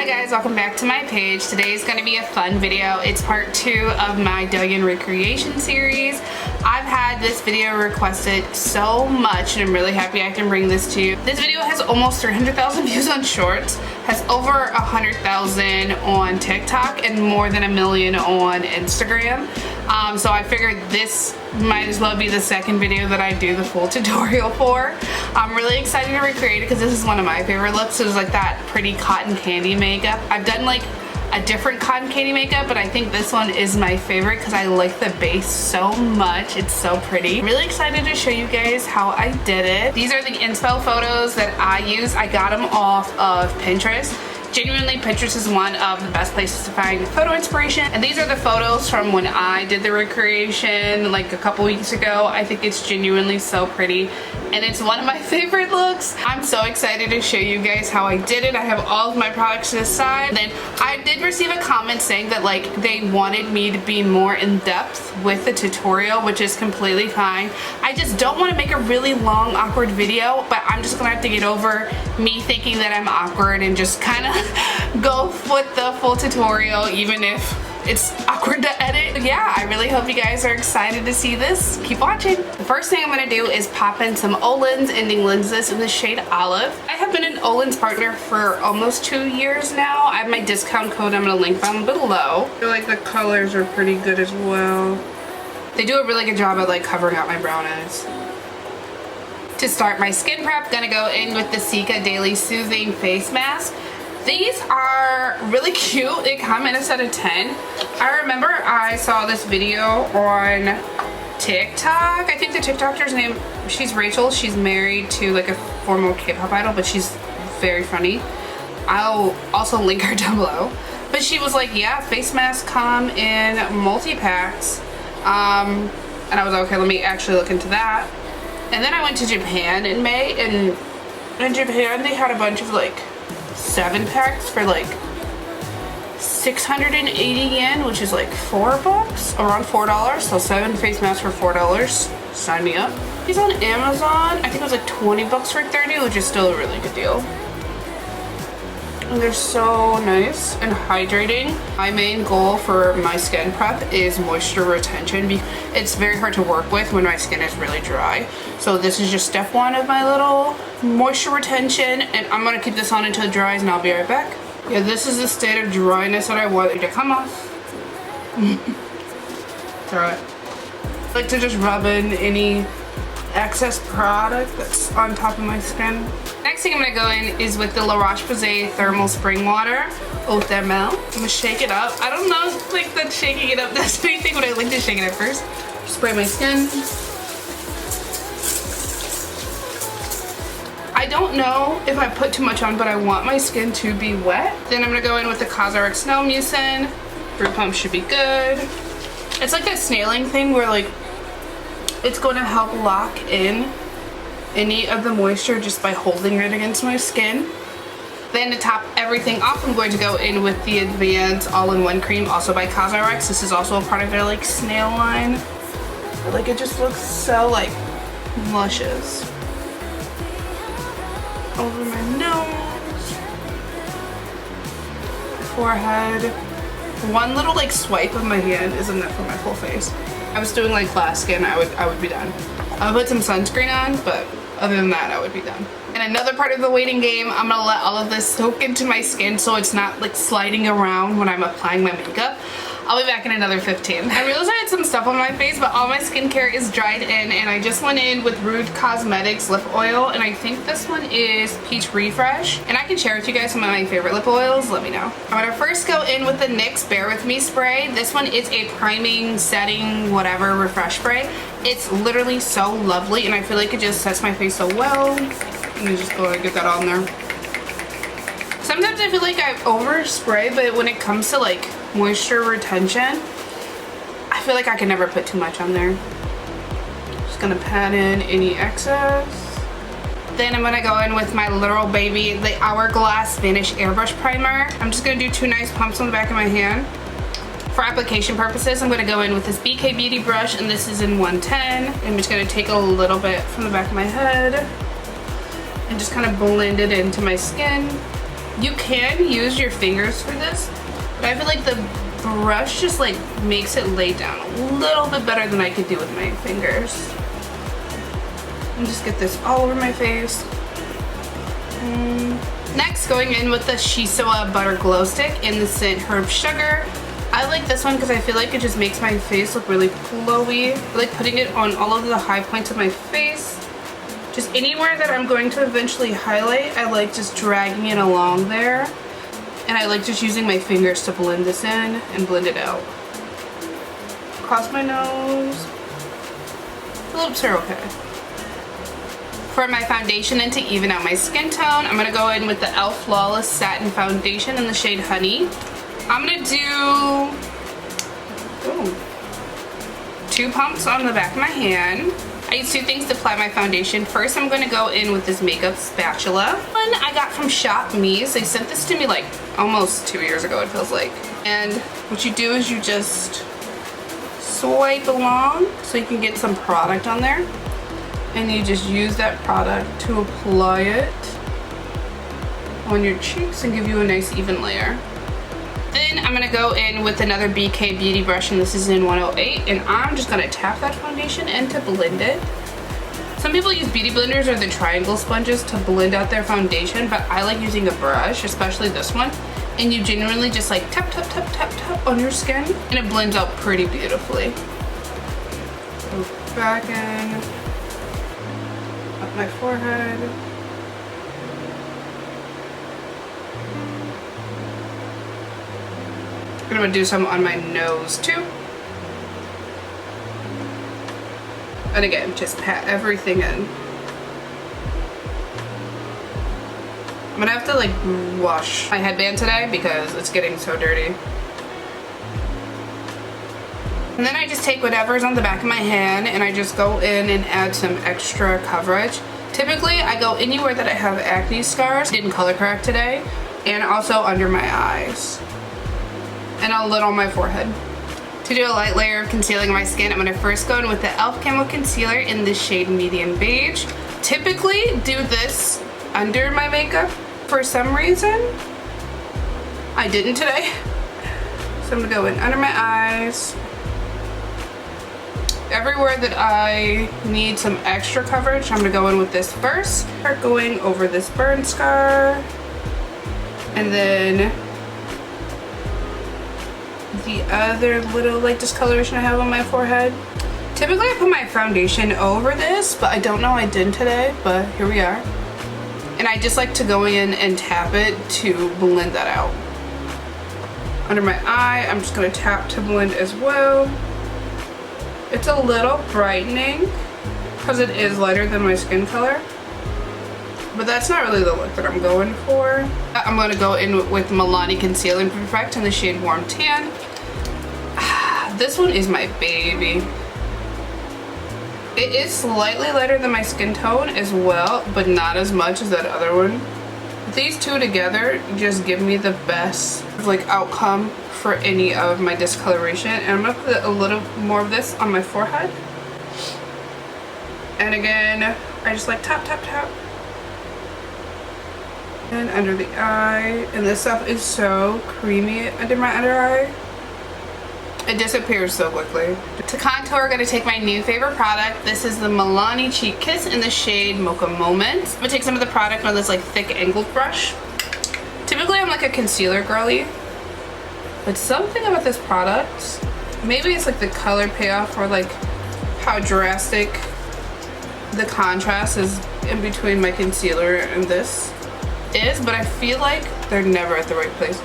Hi guys, welcome back to my page. Today is going to be a fun video. It's part 2 of my Douyin recreation series. I've had this video requested so much and I'm really happy I can bring this to you. This video has almost 300,000 views on Shorts, has over 100,000 on TikTok, and more than 1 million on Instagram. So I figured this might as well be the second video that I do the full tutorial for. I'm really excited to recreate it because this is one of my favorite looks. It was like that pretty cotton candy makeup. I've done like a different cotton candy makeup, but I think this one is my favorite because I like the base so much. It's so pretty. Really excited to show you guys how I did it. These are the inspo photos that I use. I got them off of Pinterest. Genuinely, Pinterest is one of the best places to find photo inspiration, and these are the photos from when I did the recreation like a couple weeks ago. I think it's genuinely so pretty and it's one of my favorite looks. I'm so excited to show you guys how I did it. I have all of my products to the side. Then I did receive a comment saying that like they wanted me to be more in depth with the tutorial, which is completely fine. I just don't want to make a really long awkward video, but I'm just gonna have to get over me thinking that I'm awkward and just kind of go with the full tutorial, even if it's awkward to edit. Yeah, I really hope you guys are excited to see this. Keep watching. The first thing I'm going to do is pop in some OLENS ending lenses in the shade Olive. I have been an OLENS partner for almost 2 years now. I have my discount code I'm going to link down below. I feel like the colors are pretty good as well. They do a really good job at like covering up my brown eyes. To start my skin prep, gonna go in with the Cica Daily Soothing Face Mask. These are really cute. They come in a set of 10. I remember I saw this video on TikTok. I think the TikToker's name, she's Rachel. She's married to like a former K-pop idol, but she's very funny. I'll also link her down below. But she was like, yeah, face masks come in multi-packs. And I was like, okay, let me actually look into that. And then I went to Japan in May, and in Japan they had a bunch of like 7 packs for like 680 yen, which is like $4, around $4. So 7 face masks for $4. Sign me up. These on Amazon, I think it was like 20 bucks for 30, which is still a really good deal. And they're so nice and hydrating. My main goal for my skin prep is moisture retention. It's very hard to work with when my skin is really dry. So this is just step 1 of my little moisture retention, and I'm gonna keep this on until it dries and I'll be right back. Yeah, this is the state of dryness that I want it to come off. It's alright. I like to just rub in any excess product that's on top of my skin. Next thing I'm gonna go in is with the La Roche-Posay Thermal Spring Water, Eau Thermale. I'm gonna shake it up. I don't know if like that shaking it up does anything, but I like to shake it up first. Spray my skin. I don't know if I put too much on, but I want my skin to be wet. Then I'm gonna go in with the CosRX Snow Mucin. Brew pump should be good. It's like that snailing thing where like it's going to help lock in any of the moisture just by holding it against my skin. Then to top everything off, I'm going to go in with the Advanced All-in-One Cream, also by CosRX. This is also a part of their like snail line. But, like, it just looks so like luscious. Over my nose, forehead. One little like swipe of my hand is enough for my full face. I was doing like glass skin, I would be done. I would put some sunscreen on, but other than that, I would be done. And another part of the waiting game, I'm gonna let all of this soak into my skin so it's not like sliding around when I'm applying my makeup. I'll be back in another 15. I realized I had some stuff on my face, but all my skincare is dried in, and I just went in with Rude Cosmetics lip oil, and I think this one is Peach Refresh. And I can share with you guys some of my favorite lip oils, let me know. I'm gonna first go in with the NYX Bear With Me spray. This one is a priming, setting, whatever, refresh spray. It's literally so lovely, and I feel like it just sets my face so well. Let me just go and get that on there. Sometimes I feel like I overspray, but when it comes to like moisture retention, I feel like I can never put too much on there. Just gonna pat in any excess. Then I'm gonna go in with my Literal Baby, the Hourglass Vanish Airbrush Primer. I'm just gonna do 2 nice pumps on the back of my hand. For application purposes, I'm gonna go in with this BK Beauty brush, and this is in 110. I'm just gonna take a little bit from the back of my head and just kind of blend it into my skin. You can use your fingers for this, but I feel like the brush just like makes it lay down a little bit better than I could do with my fingers. And just get this all over my face. Next, going in with the Shisoa Butter Glow Stick in the scent Herb Sugar. I like this one because I feel like it just makes my face look really glowy. I like putting it on all of the high points of my face. Just anywhere that I'm going to eventually highlight, I like just dragging it along there. And I like just using my fingers to blend this in and blend it out. Across my nose. The lips are okay. For my foundation and to even out my skin tone, I'm gonna go in with the e.l.f. Flawless Satin Foundation in the shade Honey. I'm gonna do 2 pumps on the back of my hand. I use 2 things to apply my foundation. First, I'm gonna go in with this makeup spatula. One I got from Shop Me's. They sent this to me like almost 2 years ago, it feels like. And what you do is you just swipe along so you can get some product on there. And you just use that product to apply it on your cheeks and give you a nice even layer. Then I'm gonna go in with another BK Beauty brush, and this is in 108, and I'm just gonna tap that foundation in to blend it. Some people use beauty blenders or the triangle sponges to blend out their foundation, but I like using a brush, especially this one, and you genuinely just like tap, tap, tap, tap, tap on your skin, and it blends out pretty beautifully. Go back in, up my forehead. I'm gonna do some on my nose too. And again, just pat everything in. I'm gonna have to like wash my headband today because it's getting so dirty. And then I just take whatever's on the back of my hand and I just go in and add some extra coverage. Typically, I go anywhere that I have acne scars. Didn't color correct today. And also under my eyes. And a little on my forehead. To do a light layer of concealing my skin, I'm gonna first go in with the e.l.f. Camo Concealer in the shade Medium Beige. Typically do this under my makeup. For some reason, I didn't today. So I'm gonna go in under my eyes. Everywhere that I need some extra coverage, I'm gonna go in with this first. Start going over this burn scar. And then the other little like discoloration I have on my forehead. Typically I put my foundation over this, but I don't know I didn't today, but here we are. And I just like to go in and tap it to blend that out. Under my eye, I'm just gonna tap to blend as well. It's a little brightening because it is lighter than my skin color. But that's not really the look that I'm going for. I'm gonna go in with Milani Conceal and Perfect in the shade Warm Tan. This one is my baby. It is slightly lighter than my skin tone as well, but not as much as that other one. These two together just give me the best like outcome for any of my discoloration. And I'm gonna put a little more of this on my forehead. And again, I just like tap, tap, tap. And under the eye. And this stuff is so creamy under my under eye. It disappears so quickly. To contour, I'm gonna take my new favorite product. This is the Milani Cheek Kiss in the shade Mocha Moments. I'm gonna take some of the product on this like thick angled brush. Typically I'm like a concealer girly, but something about this product, maybe it's like the color payoff or like how drastic the contrast is in between my concealer and this is, but I feel like they're never at the right place.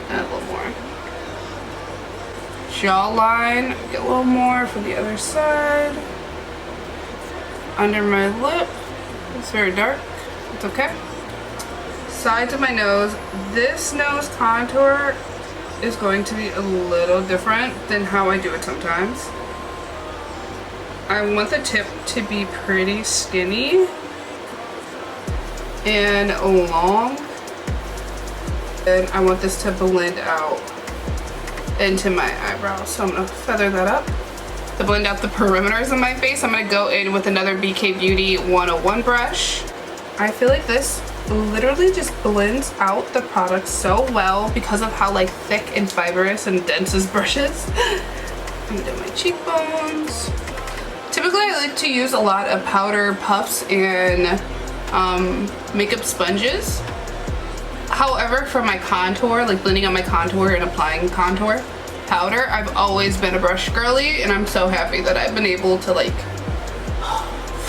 And a little more. Jawline, get a little more for the other side. Under my lip, it's very dark, it's okay. Sides of my nose, this nose contour is going to be a little different than how I do it sometimes. I want the tip to be pretty skinny and long, and I want this to blend out into my eyebrows, so I'm gonna feather that up. To blend out the perimeters of my face, I'm gonna go in with another BK Beauty 101 brush. I feel like this literally just blends out the product so well because of how like thick and fibrous and dense this brush is. I'm gonna do my cheekbones. Typically I like to use a lot of powder puffs and makeup sponges. However, for my contour, like blending out my contour and applying contour powder, I've always been a brush girly, and I'm so happy that I've been able to like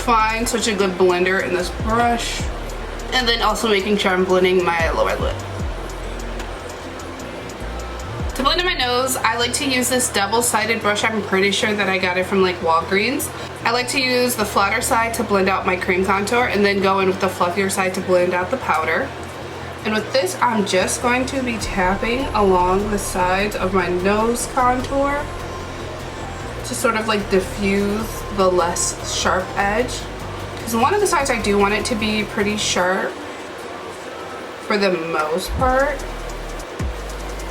find such a good blender in this brush. And then also making sure I'm blending my lower lip. To blend in my nose, I like to use this double-sided brush. I'm pretty sure that I got it from like Walgreens. I like to use the flatter side to blend out my cream contour and then go in with the fluffier side to blend out the powder. And with this, I'm just going to be tapping along the sides of my nose contour to sort of like diffuse the less sharp edge. Because one of the sides I do want it to be pretty sharp for the most part.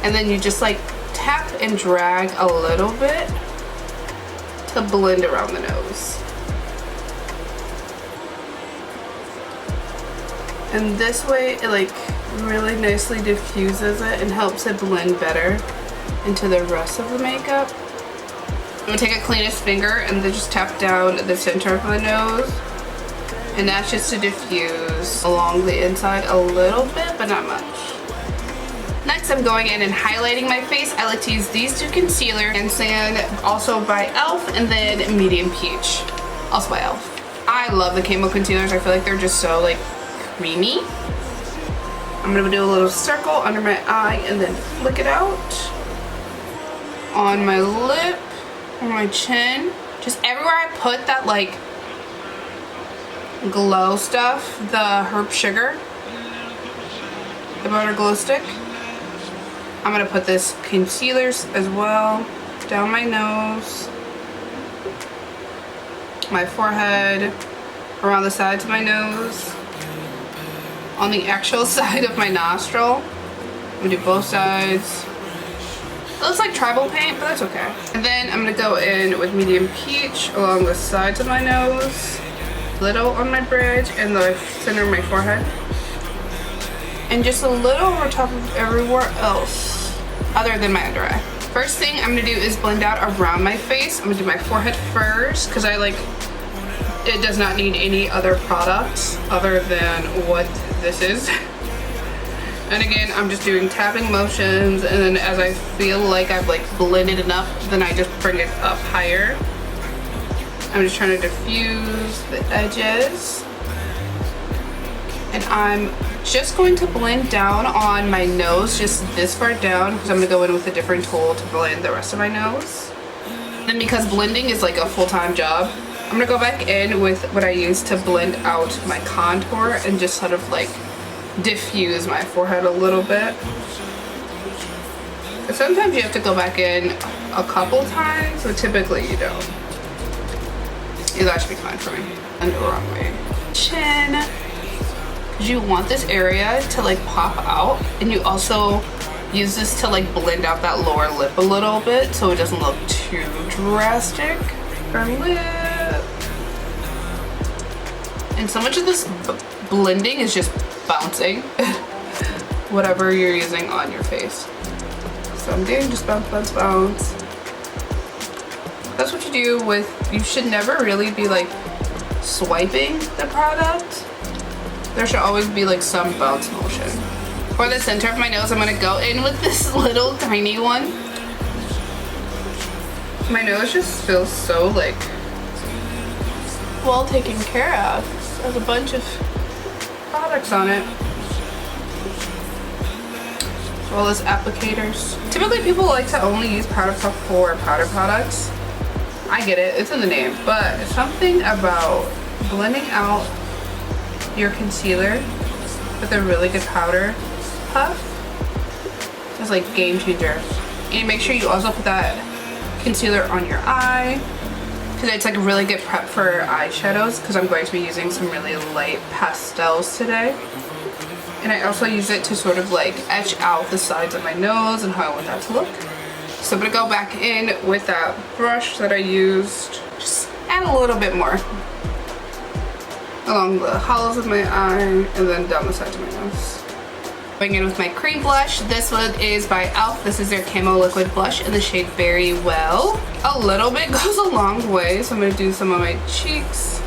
And then you just like tap and drag a little bit to blend around the nose. And this way it like really nicely diffuses it and helps it blend better into the rest of the makeup. I'm gonna take a cleanest finger and then just tap down the center of the nose. And that's just to diffuse along the inside a little bit, but not much. Next, I'm going in and highlighting my face. I like to use these two concealers, and Sand, also by e.l.f., and then Medium Peach, also by e.l.f. I love the camo concealers. I feel like they're just so like creamy. I'm gonna do a little circle under my eye and then flick it out. On my lip, on my chin, just everywhere I put that like glow stuff, the herb sugar, the butter glow stick. I'm gonna put this concealer as well down my nose, my forehead, around the sides of my nose, on the actual side of my nostril. I'm gonna do both sides. It looks like tribal paint, but that's okay. And then I'm gonna go in with Medium Peach along the sides of my nose, little on my bridge and the center of my forehead, and just a little over top of everywhere else other than my under eye. First thing I'm gonna do is blend out around my face. I'm gonna do my forehead first because I like it does not need any other products other than what this is. And again, I'm just doing tapping motions, and then as I feel like I've like blended enough, then I just bring it up higher. I'm just trying to diffuse the edges. And I'm just going to blend down on my nose, just this far down, because I'm gonna go in with a different tool to blend the rest of my nose. Then because blending is like a full-time job, I'm gonna go back in with what I use to blend out my contour and just sort of like diffuse my forehead a little bit. Sometimes you have to go back in a couple times, but typically you don't. Yeah, that should be fine for me. And around my chin. You want this area to like pop out, and you also use this to like blend out that lower lip a little bit so it doesn't look too drastic. Her lip. And so much of this blending is just bouncing whatever you're using on your face. So I'm doing just bounce, bounce, bounce. That's what you do with, you should never really be like swiping the product. There should always be like some bounce motion. For the center of my nose, I'm gonna go in with this little tiny one. My nose just feels so like well taken care of. There's a bunch of products on it, as well as applicators. Typically people like to only use powder puff for powder products. I get it, it's in the name, but something about blending out your concealer with a really good powder puff is like game changer. And make sure you also put that concealer on your eye, because it's like a really good prep for eyeshadows, because I'm going to be using some really light pastels today. And I also use it to sort of like etch out the sides of my nose and how I want that to look. So I'm gonna go back in with that brush that I used, just add a little bit more. along the hollows of my eye and then down the sides of my nose. Going in with my cream blush. This one is by e.l.f. This is their Camo Liquid Blush in the shade Very Well. A little bit goes a long way, so I'm going to do some on my cheeks.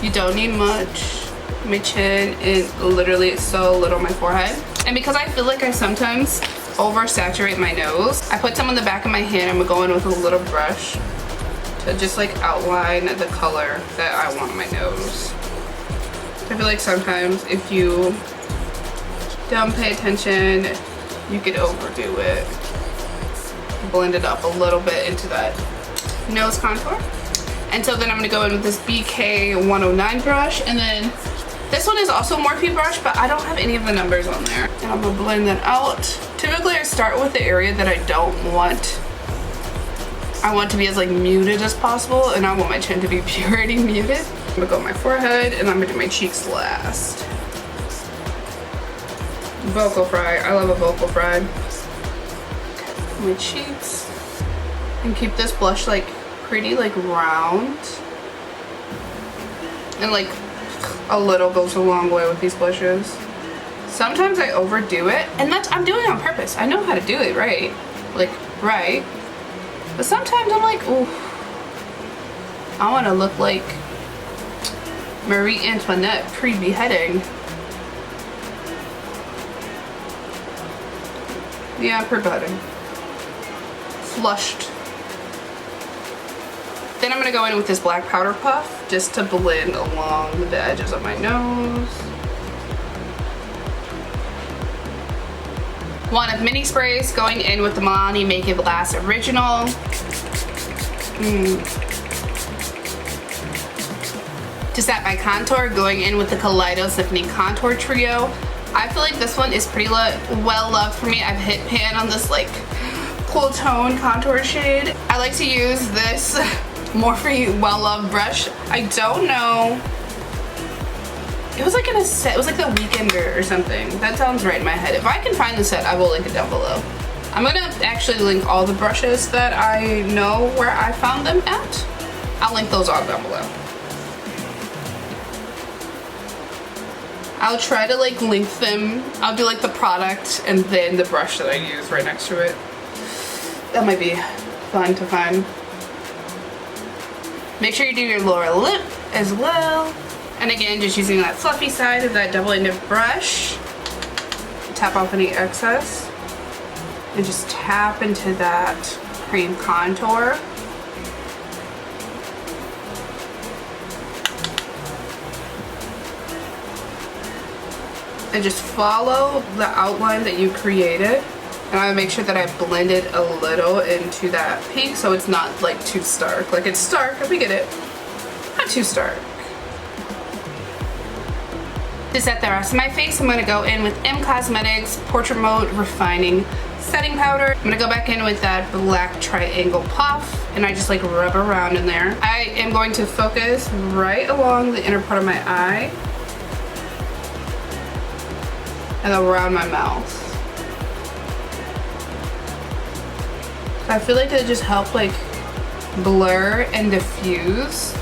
You don't need much. My chin, and literally so little on my forehead. And because I feel like I sometimes oversaturate my nose, I put some on the back of my hand. I'm going to go in with a little brush to just like outline the color that I want on my nose. I feel like sometimes if you don't pay attention, you could overdo it. Blend it up a little bit into that nose contour. And so then I'm gonna go in with this BK 109 brush, and then this one is also a Morphe brush, but I don't have any of the numbers on there. And I'm gonna blend that out. Typically I start with the area that I don't want. I want to be as like muted as possible, and I want my chin to be purity muted. I'm gonna go on my forehead, and I'm gonna do my cheeks last. Vocal fry. I love a vocal fry. Okay, my cheeks. And keep this blush like pretty like round. And like a little goes a long way with these blushes. Sometimes I overdo it, and I'm doing it on purpose. I know how to do it right. Like right. But sometimes I'm like, ooh, I want to look like Marie Antoinette pre-beheading. Yeah, pre-beheading. Flushed. Then I'm going to go in with this black powder puff just to blend along the edges of my nose. One of mini sprays, going in with the Milani Make It Last Original. To set my contour, going in with the Kaleido Symphony Contour Trio. I feel like this one is pretty well loved for me. I've hit pan on this like cool tone contour shade. I like to use this Morphe well loved brush. I don't know. It was like in a set. It was like the Weekender or something. That sounds right in my head. If I can find the set, I will link it down below. I'm gonna actually link all the brushes that I know where I found them at. I'll link those all down below. I'll try to like link them. I'll do like the product and then the brush that I use right next to it. That might be fun to find. Make sure you do your lower lip as well. And again, just using that fluffy side of that double-ended brush. Tap off any excess. And just tap into that cream contour. And just follow the outline that you created. And I make sure that I blend it a little into that pink so it's not like too stark. Like it's stark, we get it. Not too stark. To set the rest of my face, I'm going to go in with M Cosmetics Portrait Mode Refining Setting Powder. I'm going to go back in with that black triangle puff, and I just like rub around in there. I am going to focus right along the inner part of my eye and around my mouth. I feel like it just helps like blur and diffuse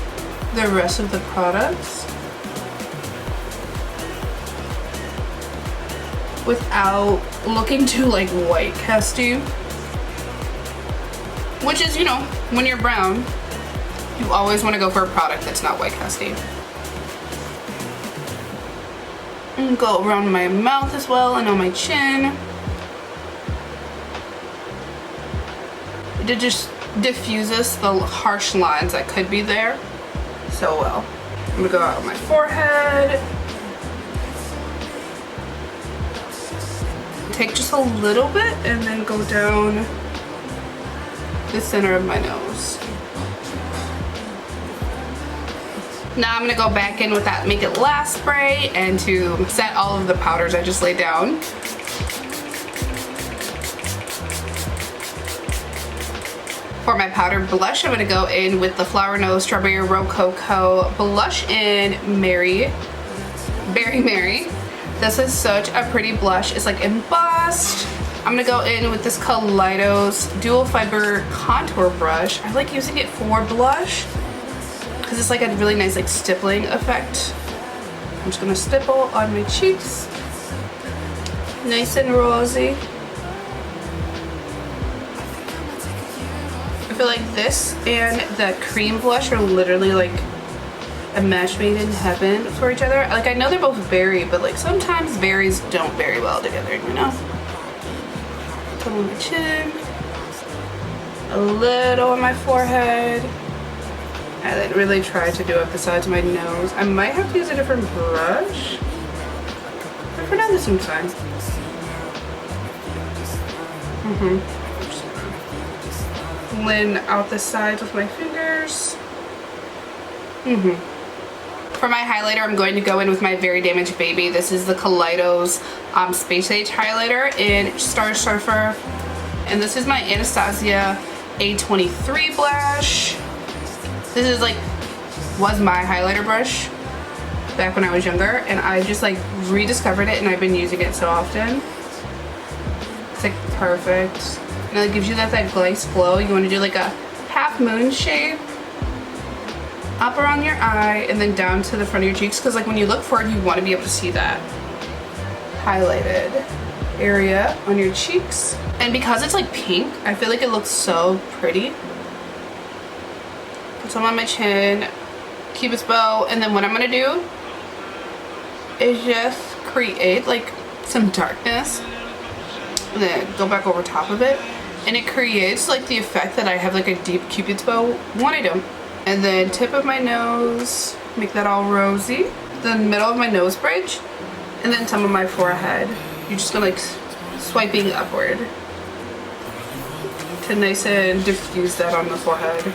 the rest of the products without looking too like white casty. Which is, you know, when you're brown, you always want to go for a product that's not white casty. And go around my mouth as well and on my chin. It just diffuses the harsh lines that could be there so well. I'm gonna go out on my forehead. Take just a little bit and then go down the center of my nose. Now I'm gonna go back in with that Make It Last spray and to set all of the powders I just laid down. For my powder blush, I'm gonna go in with the Flower Nose Strawberry Rococo blush in Berry Mary. This is such a pretty blush. It's like embossed. I'm gonna go in with this Kaleido's Dual Fiber Contour Brush. I like using it for blush because gives us like a really nice like stippling effect. I'm just gonna stipple on my cheeks. Nice and rosy. I feel like this and the cream blush are literally like a match made in heaven for each other. Like I know they're both berry, but like sometimes berries don't very well together, you know? Some on my chin, a little on my forehead. I then really try to do up the sides of my nose. I might have to use a different brush, but for now this seems fine. Blend out the sides with my fingers. For my highlighter, I'm going to go in with my Very Damaged Baby. This is the Kaleidos Space Age highlighter in Star Surfer. And this is my Anastasia A23 blush. This is like, was my highlighter brush back when I was younger. And I just like rediscovered it and I've been using it so often. It's like perfect. And it gives you that glaze glow. You want to do like a half moon shape up around your eye and then down to the front of your cheeks, because like when you look forward you want to be able to see that highlighted area on your cheeks. And because it's like pink, I feel like it looks so pretty. Put some on my chin, Cupid's bow, and then what I'm gonna do is just create like some darkness and then go back over top of it, and it creates like the effect that I have like a deep Cupid's bow when I don't. And then tip of my nose, make that all rosy. The middle of my nose bridge, and then some of my forehead. You're just gonna like swiping upward to nice and diffuse that on the forehead.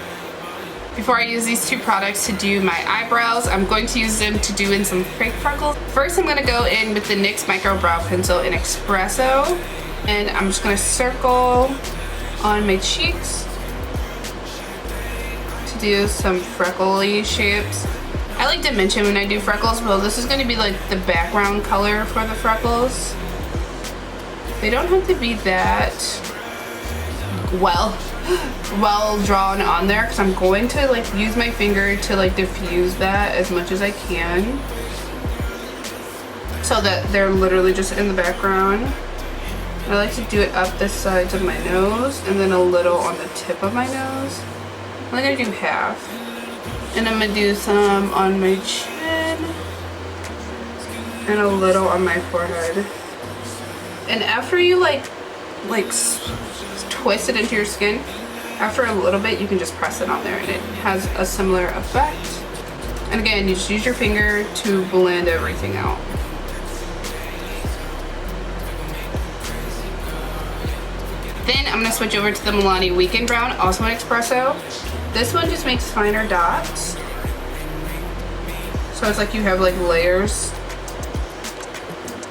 Before I use these two products to do my eyebrows, I'm going to use them to do in some fake freckles. First, I'm gonna go in with the NYX Micro Brow Pencil in Espresso, and I'm just gonna circle on my cheeks to do some freckly shapes. I like to mention when I do freckles, well, this is gonna be like the background color for the freckles. They don't have to be that well drawn on there, because I'm going to like use my finger to like diffuse that as much as I can so that they're literally just in the background. I like to do it up the sides of my nose and then a little on the tip of my nose. I'm gonna do half, and I'm gonna do some on my chin and a little on my forehead. And after you like twist it into your skin, after a little bit you can just press it on there and it has a similar effect. And again, you just use your finger to blend everything out. Then I'm gonna switch over to the Milani Weekend Brown, also in Espresso. This one just makes finer dots. So it's like you have like layers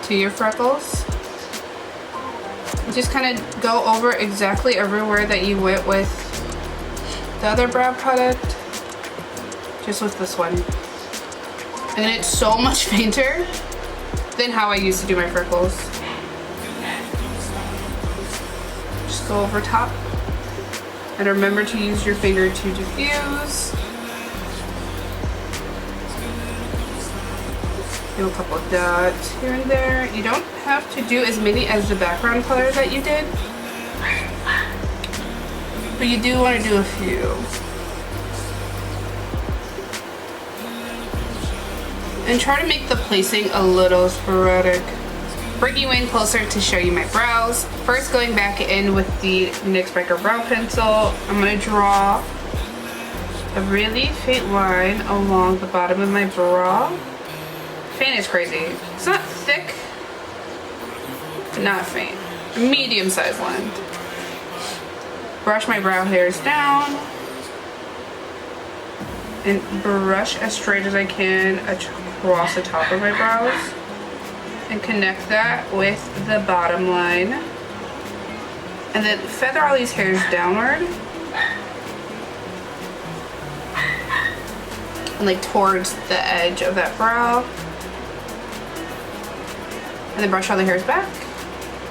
to your freckles. Just kind of go over exactly everywhere that you went with the other brow product, just with this one. And it's so much fainter than how I used to do my freckles. Just go over top. And remember to use your finger to diffuse. Do a couple of dots here and there. You don't have to do as many as the background colors that you did, but you do want to do a few. And try to make the placing a little sporadic. Bring you in closer to show you my brows. First, going back in with the NYX Micro Brow Pencil, I'm going to draw a really faint line along the bottom of my brow. Faint is crazy. It's not thick, but not faint. A medium-sized line. Brush my brow hairs down and brush as straight as I can across the top of my brows and connect that with the bottom line. And then feather all these hairs downward and like towards the edge of that brow. And then brush all the hairs back.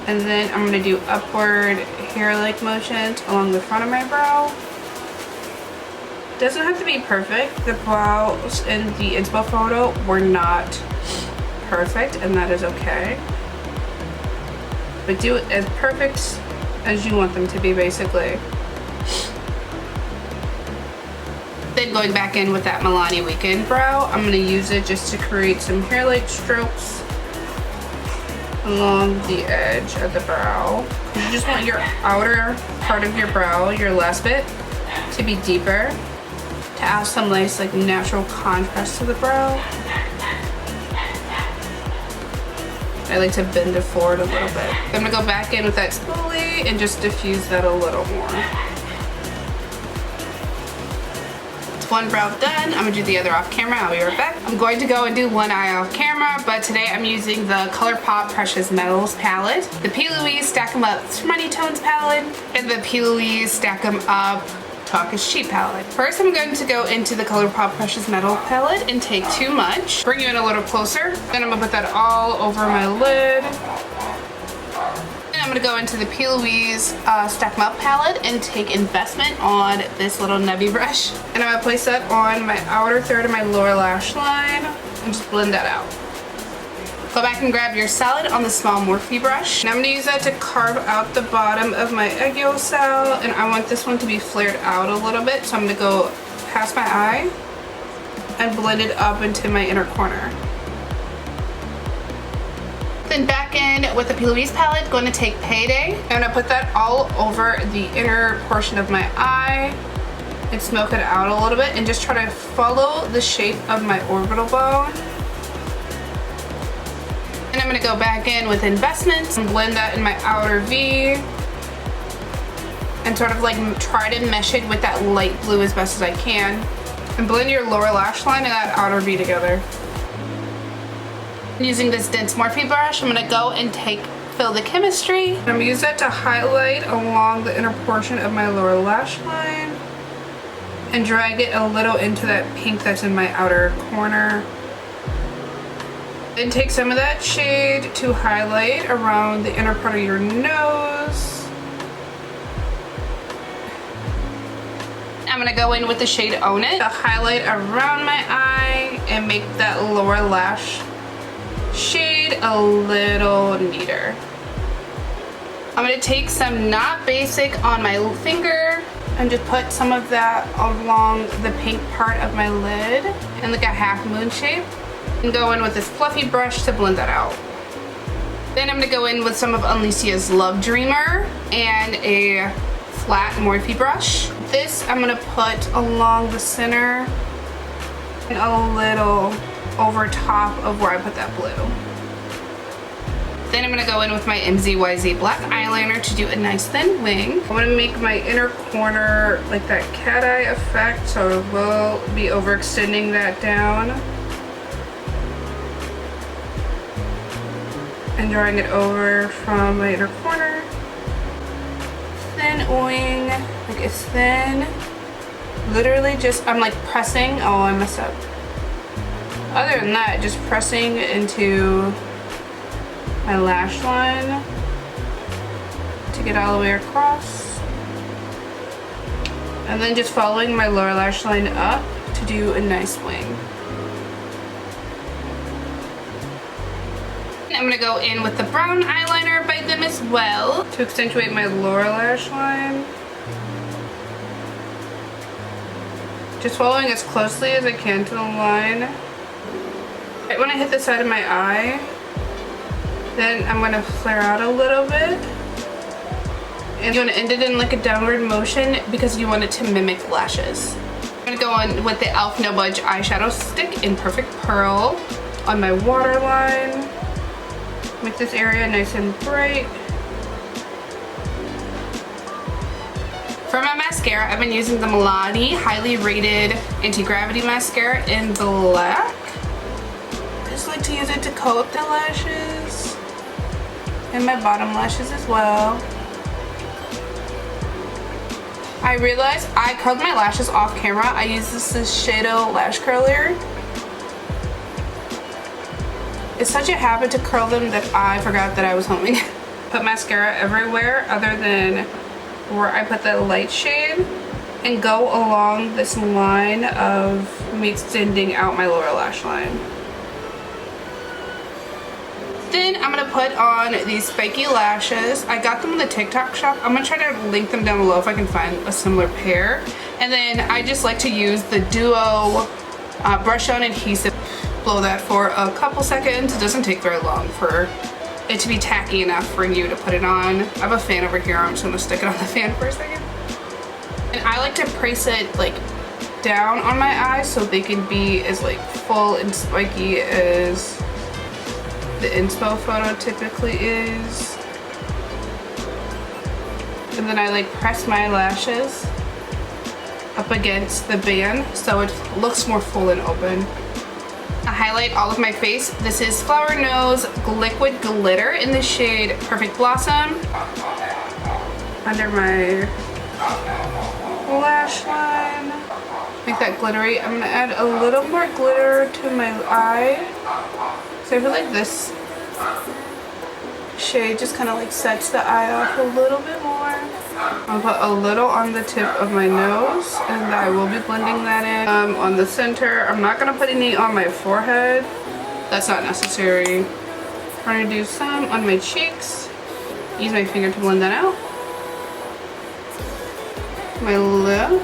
And then I'm gonna do upward hair-like motions along the front of my brow. It doesn't have to be perfect. The brows in the inspo photo were not perfect, and that is okay. But do it as perfect as you want them to be, basically. Then going back in with that Milani Weekend brow, I'm gonna use it just to create some hairlight strokes along the edge of the brow. You just want your outer part of your brow, your last bit, to be deeper, to add some nice like natural contrast to the brow. I like to bend it forward a little bit. I'm gonna go back in with that spoolie and just diffuse that a little more. It's one brow done. I'm gonna do the other off camera. I'll be right back. I'm going to go and do one eye off camera, but today I'm using the ColourPop Precious Metals palette, the P. Louise Stack 'em Up Smutty Tones palette, and the P. Louise Stack 'em Up Talk is Cheap palette. First, I'm going to go into the ColourPop Precious Metal palette and take too much. Bring you in a little closer. Then I'm gonna put that all over my lid. Then I'm gonna go into the P. Louise Stack 'em Up palette and take investment on this little nubby brush. And I'm gonna place that on my outer third of my lower lash line and just blend that out. Go back and grab your salad on the small Morphe brush. And I'm gonna use that to carve out the bottom of my egg yolk salad, and I want this one to be flared out a little bit, so I'm gonna go past my eye and blend it up into my inner corner. Then back in with the P. Louise palette, going to take Payday. I'm gonna put that all over the inner portion of my eye and smoke it out a little bit and just try to follow the shape of my orbital bone. And I'm gonna go back in with Investments and blend that in my outer V and sort of like try to mesh it with that light blue as best as I can. And blend your lower lash line and that outer V together. Using this dense Morphe brush, I'm gonna go and fill the Chemistry. I'm gonna use that to highlight along the inner portion of my lower lash line and drag it a little into that pink that's in my outer corner. Then take some of that shade to highlight around the inner part of your nose. I'm gonna go in with the shade Own It to highlight around my eye and make that lower lash shade a little neater. I'm gonna take some Not Basic on my finger and just put some of that along the pink part of my lid in like a half moon shape. And go in with this fluffy brush to blend that out. Then I'm gonna go in with some of Alicia's Love Dreamer and a flat Morphe brush. This I'm gonna put along the center and a little over top of where I put that blue. Then I'm gonna go in with my MZYZ black eyeliner to do a nice thin wing. I'm gonna make my inner corner like that cat eye effect, so I will be overextending that down. And drawing it over from my inner corner. Thin wing, like it's thin. Literally just, I'm like pressing, oh I messed up. Other than that, just pressing into my lash line to get all the way across. And then just following my lower lash line up to do a nice wing. I'm gonna go in with the brown eyeliner by them as well to accentuate my lower lash line. Just following as closely as I can to the line. Right when I hit the side of my eye, then I'm gonna flare out a little bit. And you wanna end it in like a downward motion because you want it to mimic lashes. I'm gonna go in with the e.l.f. No Budge eyeshadow stick in Perfect Pearl on my waterline. Make this area nice and bright. For my mascara, I've been using the Milani Highly Rated Anti-Gravity Mascara in black. I just like to use it to coat up the lashes and my bottom lashes as well. I realized I curled my lashes off camera. I use this Shiseido lash curler. It's such a habit to curl them that I forgot that I was homing. Put mascara everywhere other than where I put the light shade and go along this line of me extending out my lower lash line. Then I'm gonna put on these spiky lashes. I got them in the TikTok shop. I'm gonna try to link them down below if I can find a similar pair. And then I just like to use the Duo brush on adhesive. Blow that for a couple seconds. It doesn't take very long for it to be tacky enough for you to put it on. I have a fan over here. I'm just gonna stick it on the fan for a second. And I like to place it like down on my eyes so they can be as like full and spiky as the inspo photo typically is. And then I like press my lashes up against the band so it looks more full and open. I highlight all of my face. This is Flower Nose Liquid Glitter in the shade Perfect Blossom. Under my lash line. Make that glittery. I'm gonna add a little more glitter to my eye. So I feel like this shade just kind of like sets the eye off a little bit more. I'll put a little on the tip of my nose and I will be blending that in. On the center, I'm not gonna put any on my forehead. That's not necessary. I'm gonna do some on my cheeks. Use my finger to blend that out. My lip.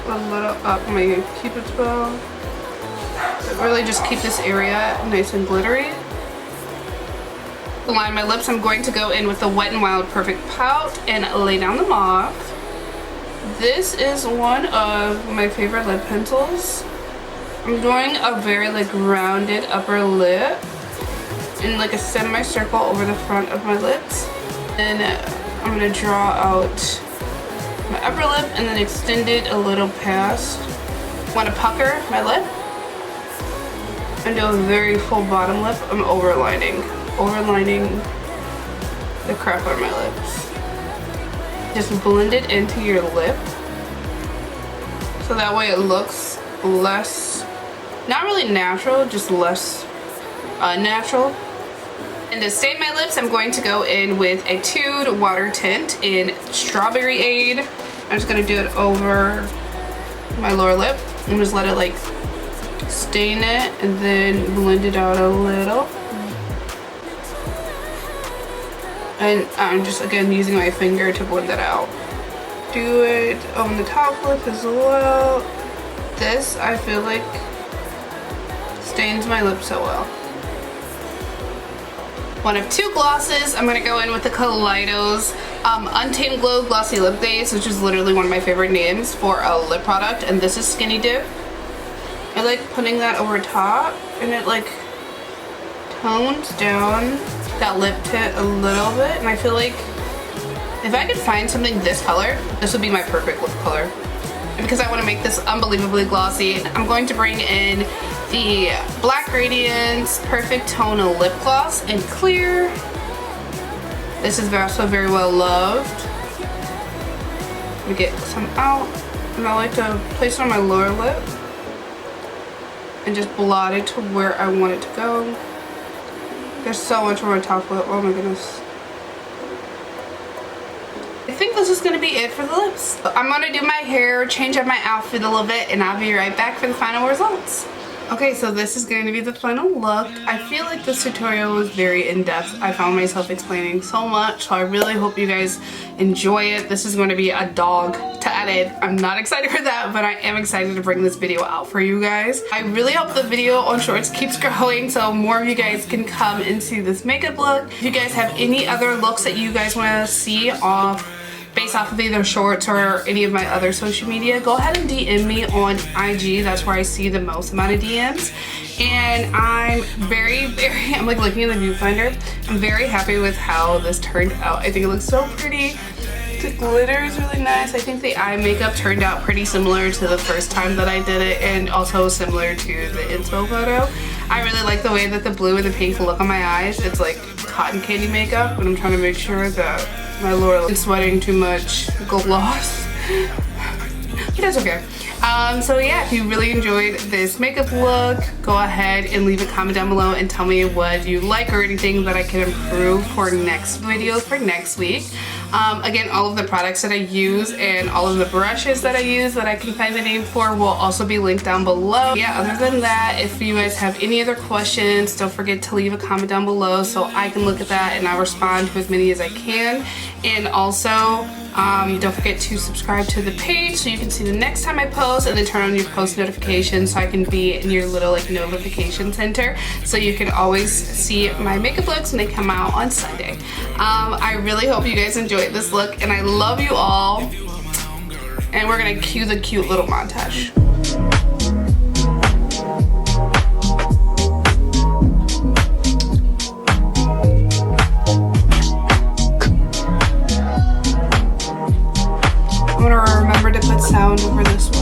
A little up my cupid's bow. But really just keep this area nice and glittery. To line my lips, I'm going to go in with the Wet n Wild Perfect Pout and lay down the mauve. This is one of my favorite lip pencils. I'm doing a very like rounded upper lip and like a semicircle over the front of my lips. Then I'm gonna draw out my upper lip and then extend it a little past. Want to pucker my lip and do a very full bottom lip. I'm overlining the crap out of my lips. Just blend it into your lip so that way it looks less, not really natural, just less unnatural. And to stain my lips, I'm going to go in with a Tude water tint in Strawberry Aid. I'm just gonna do it over my lower lip and just let it like stain it and then blend it out a little. And I'm just again using my finger to blend that out. Do it on the top lip as well. This I feel like stains my lips so well. One of two glosses. I'm gonna go in with the Kaleidos Untamed Glow Glossy Lip Base, which is literally one of my favorite names for a lip product, and this is Skinny Dip. I like putting that over top, and it like tones down that lip tint a little bit, and I feel like if I could find something this color, this would be my perfect lip color. And because I want to make this unbelievably glossy, I'm going to bring in the Black Radiance Perfect Tone Lip Gloss in Clear. This is also very well loved. Let me get some out, and I like to place it on my lower lip and just blot it to where I want it to go. There's so much on my top lip, oh my goodness. I think this is gonna be it for the lips. I'm gonna do my hair, change up my outfit a little bit, and I'll be right back for the final results. Okay, so this is going to be the final look. I feel like this tutorial was very in-depth. I found myself explaining so much, so I really hope you guys enjoy it. This is going to be a dog to edit. I'm not excited for that, but I am excited to bring this video out for you guys. I really hope the video on shorts keeps growing so more of you guys can come and see this makeup look. If you guys have any other looks that you guys want to see based off of either shorts or any of my other social media, go ahead and DM me on IG. That's where I see the most amount of DMs. And I'm I'm like looking in the viewfinder. I'm very happy with how this turned out. I think it looks so pretty. The glitter is really nice. I think the eye makeup turned out pretty similar to the first time that I did it, and also similar to the inspo photo. I really like the way that the blue and the pink look on my eyes. It's like cotton candy makeup, but I'm trying to make sure that my lower lip isn't sweating too much gloss. But that's okay. So yeah, if you really enjoyed this makeup look, go ahead and leave a comment down below and tell me what you like or anything that I can improve for next videos for next week. Again, all of the products that I use and all of the brushes that I use that I can find the name for will also be linked down below. Yeah, other than that, if you guys have any other questions, don't forget to leave a comment down below so I can look at that and I'll respond to as many as I can. And also, don't forget to subscribe to the page so you can see the next time I post, and then turn on your post notifications so I can be in your little like notification center so you can always see my makeup looks when they come out on Sunday. I really hope you guys enjoyed this look, and I love you all. And we're gonna cue the cute little montage. I'm gonna remember to put sound over this one.